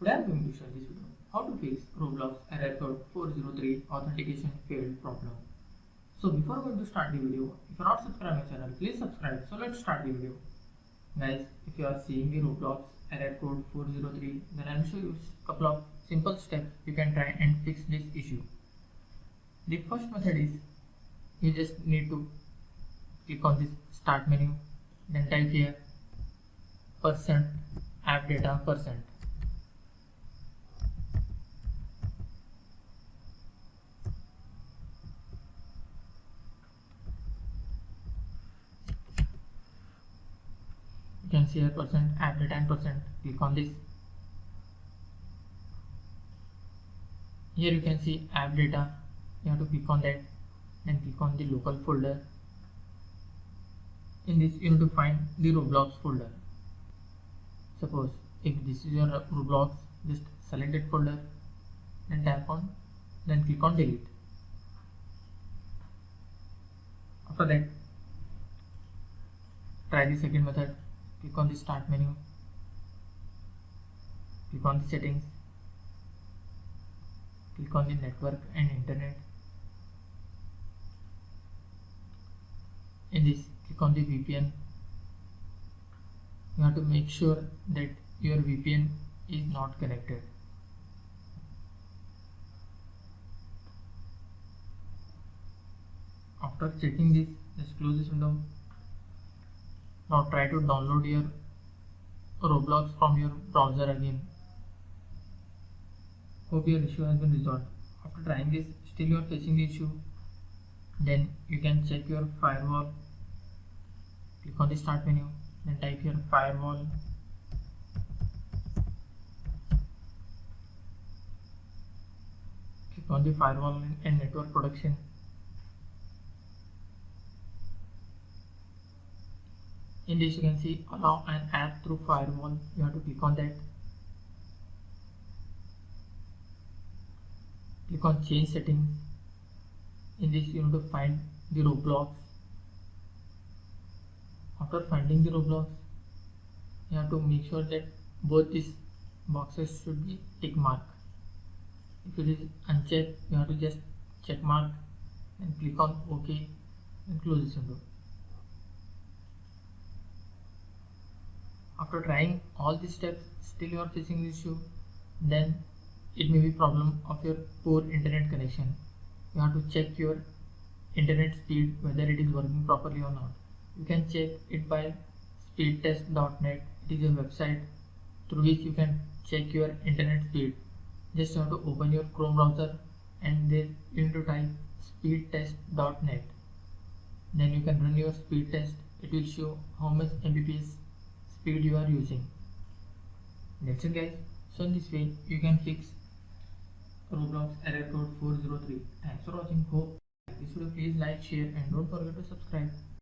Today I am going to show this video how to fix Roblox error code 403 authentication failed problem. So before going to start the video, if you are not subscribed my channel, please subscribe. So let's start the video. Guys, if you are seeing the Roblox error code 403, then I will show you a couple of simple steps you can try and fix this issue. The first method is you just need to click on this start menu, then type here %app data %. You can see here %app data and click on this. Here you can see app data, you have to click on that, then click on the local folder. In this you need to find the Roblox folder. Suppose if this is your Roblox, just select that folder, then tap on, then click on delete. After that, try the second method. Click on the start menu, click on the settings, click on the network and internet. In this, click on the VPN. You have to make sure that your VPN is not connected. After checking this, just close this window. Now try to download your Roblox from your browser again. Hope your issue has been resolved. After trying this, still you are facing the issue, then you can check your firewall. Click on the start menu, then type here firewall. Click on the firewall and network protection. In this you can see allow an app through firewall. You have to click on that. Click on change settings. In this you need to find the Roblox. After finding the Roblox, you have to make sure that both these boxes should be tick mark. If it is unchecked, you have to just check mark and click on OK and close this window. After trying all these steps, still you are facing this issue, then it may be problem of your poor internet connection. You have to check your internet speed, whether it is working properly or not. You can check it by speedtest.net. It is a website through which you can check your internet speed. Just have to open your Chrome browser and then you need to type speedtest.net. Then you can run your speed test. It will show how much Mbps speed you are using. That's it guys. So in this way you can fix Roblox error code 403. Thanks for watching. Hope this video. Please like, share and don't forget to subscribe.